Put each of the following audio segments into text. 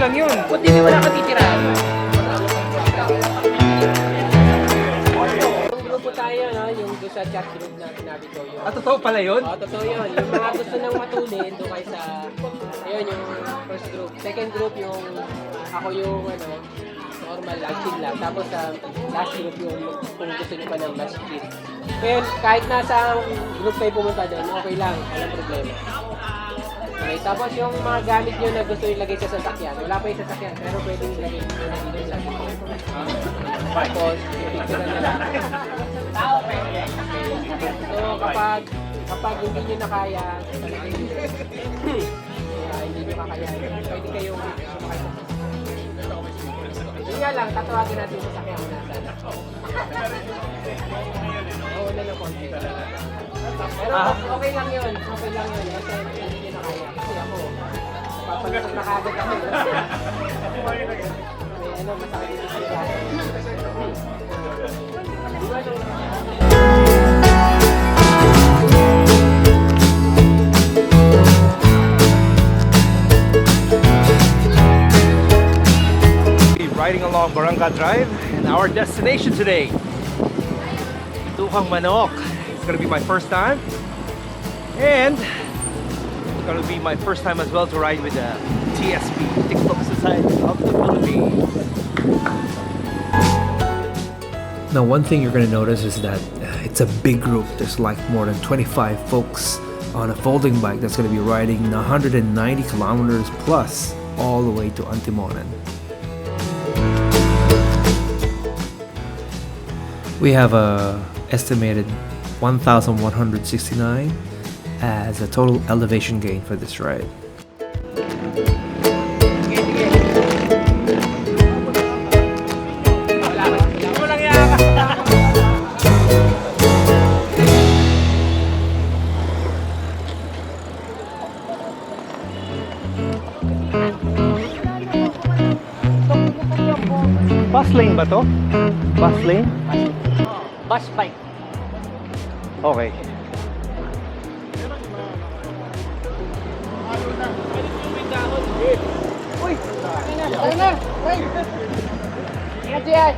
lang yun. Buti di wala ka titirahan. Yung grupo tayo, no? Yung doon sa chat group na sinabi ko. Yung... Totoo pala yun? Oo, totoo yun. Yung mga gusto nang matulin, doon kayo sa... Ayun, yung first group. Second group, yung... Ako yung, ano... normal lang, chill lang. Tapos last group yung kung gusto nyo pa ng mas chill. Ngayon, kahit nasa group kayo pumunta doon, okay lang, walang problema. Okay, tapos yung mga gamit nyo na gusto ilagay sa sasakyan, wala pa yung sasakyan, pero pwedeng ilagay nyo na dito sa sasakyan. Tapos, picture na lang. So, kapag hindi nyo na kaya, hindi nyo makaya, pwede kayong sumakay sa sasakyan. Yun nga lang, tatawagin natin sa sakyan na nasa. Oo, na ng konti. Pero okay lang yun. Okay lang yun. Kasi hindi nyo na kaya. Kasi ako, papalusok na kagad ako. May ano, masakit dito sa lahat. Riding along Barangay Drive and our destination today, Tukang Manok. It's gonna be my first time, and it's gonna be my first time as well to ride with the TSP, Tiklop Society of the Philippines. Now, one thing you're gonna notice is that it's a big group. There's like more than 25 folks on a folding bike that's gonna be riding 190 kilometers plus all the way to Antimonan. We have a estimated 1,169 as a total elevation gain for this ride. Bus lane ba to? Bus lane? Bus bike. Okay. Uy! Tara na! Uy! Ingat yan!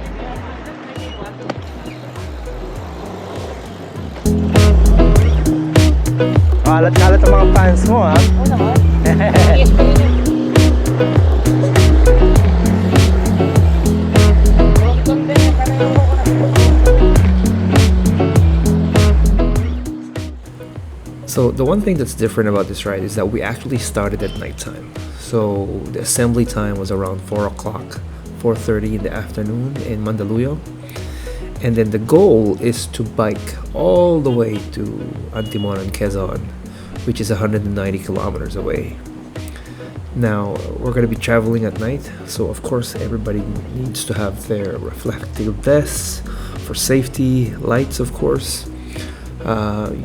Kalat-kalat ang mga fans mo, ha? Oo naman. Yes, So the one thing that's different about this ride is that we actually started at nighttime. So the assembly time was around 4 o'clock, 4:30 in the afternoon in Mandaluyong. And then the goal is to bike all the way to Antimonan, Quezon, which is 190 kilometers away. Now, we're going to be traveling at night, so of course everybody needs to have their reflective vests for safety, lights of course.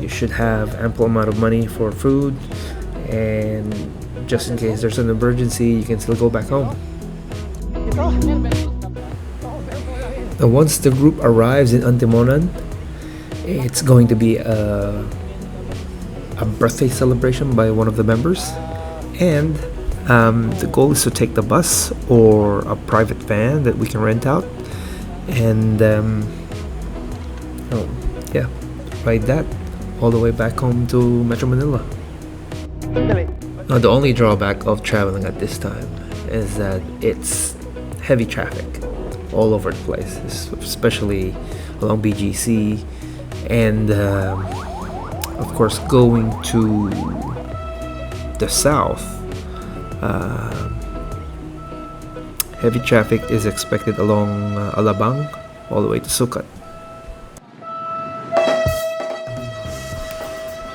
You should have ample amount of money for food, and just in case there's an emergency, you can still go back home. Now, once the group arrives in Antimonan, it's going to be a birthday celebration by one of the members, and the goal is to take the bus or a private van that we can rent out, and ride that all the way back home to Metro Manila. Now, the only drawback of traveling at this time is that it's heavy traffic all over the place, especially along BGC, and of course going to the south. Heavy traffic is expected along Alabang all the way to Sucat.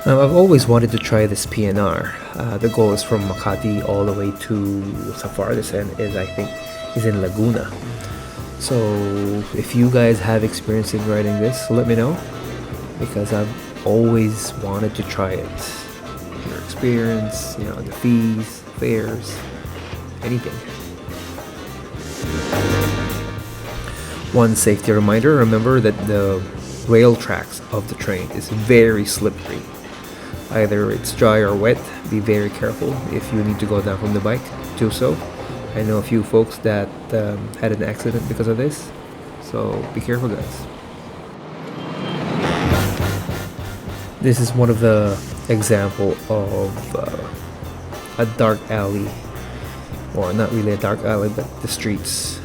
Now, I've always wanted to try this PNR. The goal is from Makati all the way to the farthest end is in Laguna. So if you guys have experience in riding this, let me know, because I've always wanted to try it. Your experience, the fees, fares, anything. One safety reminder, remember that the rail tracks of the train is very slippery. Either it's dry or wet. Be very careful. If you need to go down from the bike, do so. I know a few folks that had an accident because of this, so be careful, guys. This is one of the example of a dark alley, or not really a dark alley, but the streets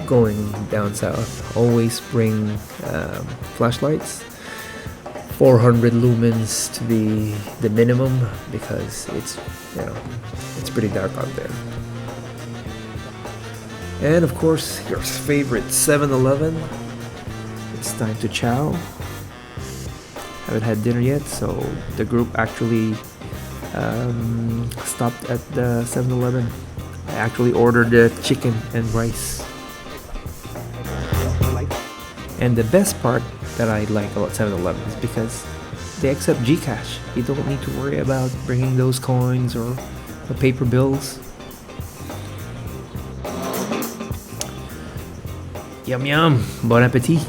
going down south. Always bring flashlights. 400 lumens to be the minimum because it's pretty dark out there. And of course, your favorite 7-Eleven. It's time to chow. Haven't had dinner yet, so the group actually stopped at the 7-Eleven. I actually ordered the chicken and rice. And the best part that I like about 7-Eleven is because they accept Gcash. You don't need to worry about bringing those coins or the paper bills. Yum yum, bon appetit.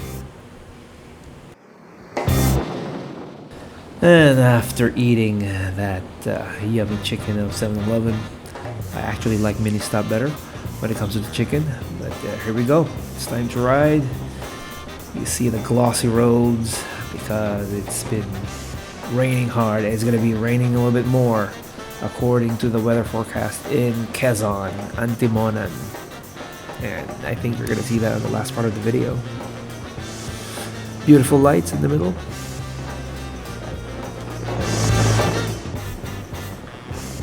And after eating that yummy chicken of 7-Eleven, I actually like Mini Stop better when it comes to the chicken. But here we go. It's time to ride. You see the glossy roads because it's been raining hard. It's going to be raining a little bit more according to the weather forecast in Quezon, Antimonan. And I think you're going to see that in the last part of the video. Beautiful lights in the middle.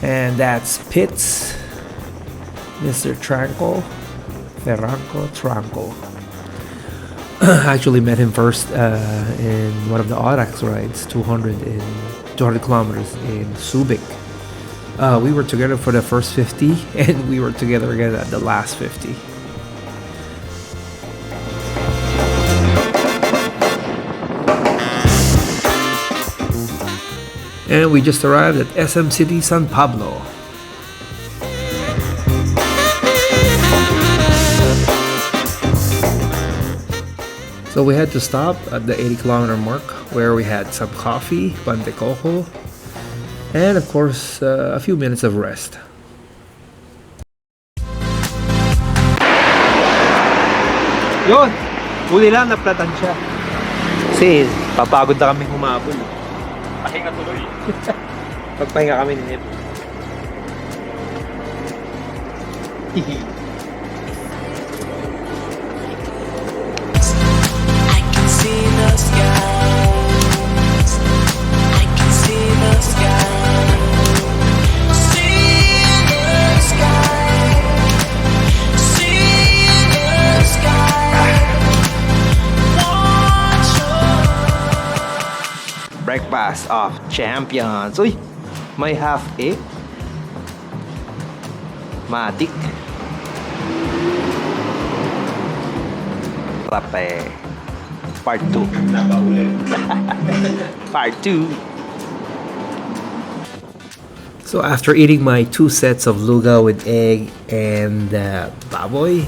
And that's Pitts, Mr. Ferranco Tranco. I actually met him first in one of the Audax rides, 200 kilometers in Subic. We were together for the first 50, and we were together again at the last 50. And we just arrived at SM City, San Pablo. So we had to stop at the 80-kilometer mark where we had some coffee, pan de coco, and of course a few minutes of rest. Yun! Huli lang, naplatan siya. Kasi papagod na kami humabol. Pahinga tuloy. Pagpahinga kami ni Nip. Breakfast of Champions. Uy! May half egg. Matik. Rape. Part 2. Part 2. So after eating my 2 sets of luga with egg and baboy,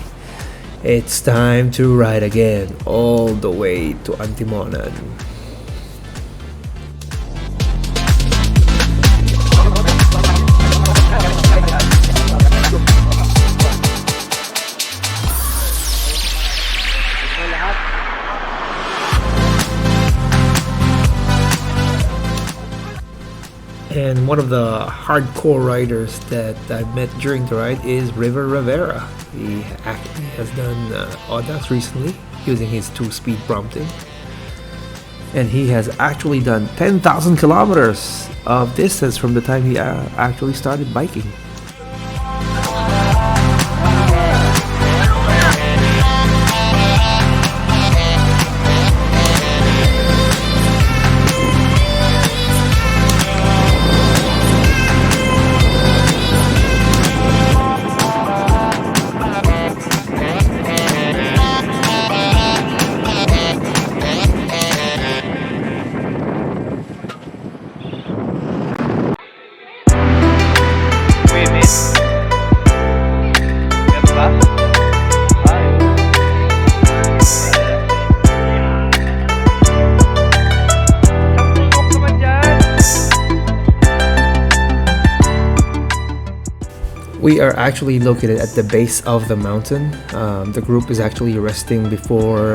it's time to ride again all the way to Antimonan. And one of the hardcore riders that I met during the ride is River Rivera. He actually has done Audax recently using his 2-speed prompting. And he has actually done 10,000 kilometers of distance from the time he actually started biking. We are actually located at the base of the mountain. The group is actually resting before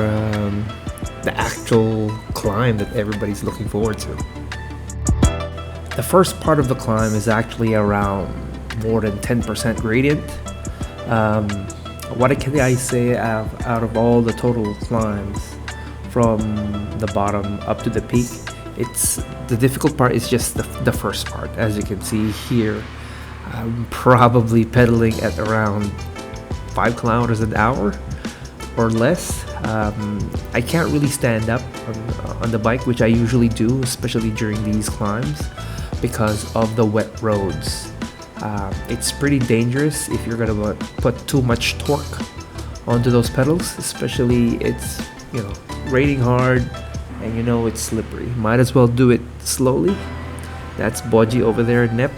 the actual climb that everybody's looking forward to. The first part of the climb is actually around more than 10% gradient. What can I say out of all the total climbs from the bottom up to the peak? It's the difficult part is just the first part. As you can see here, I'm probably pedaling at around 5 kilometers an hour or less. I can't really stand up on the bike, which I usually do, especially during these climbs, because of the wet roads. It's pretty dangerous if you're gonna put too much torque onto those pedals, especially it's raining hard and it's slippery. Might as well do it slowly. That's Boji over there, Nep.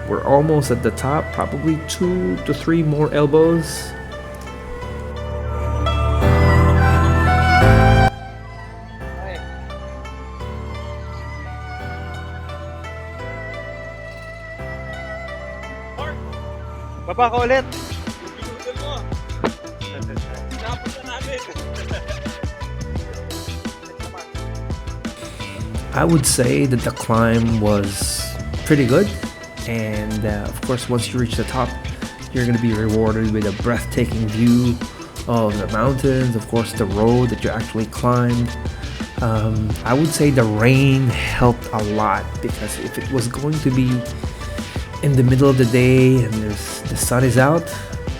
We're almost at the top, probably 2 to 3 more elbows. Baba ka ulit. I would say that the climb was pretty good, and of course once you reach the top, you're going to be rewarded with a breathtaking view of the mountains, of course the road that you actually climbed. I would say the rain helped a lot, because if it was going to be in the middle of the day and the sun is out,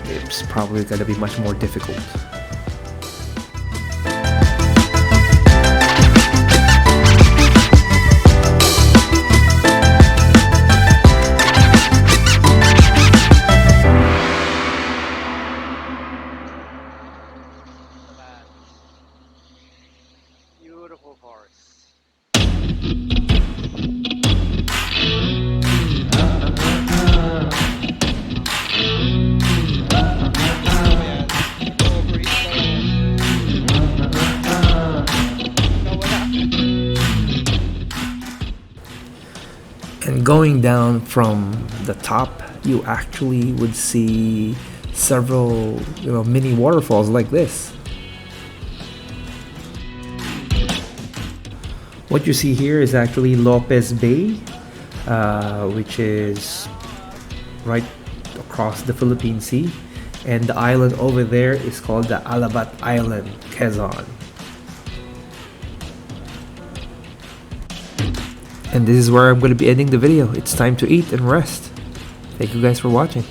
it's probably going to be much more difficult. Beautiful horse. And going down from the top, you actually would see several mini waterfalls like this. What you see here is actually Lopez Bay, which is right across the Philippine Sea, and the island over there is called the Alabat Island, Quezon. And this is where I'm going to be ending the video. It's time to eat and rest. Thank you guys for watching.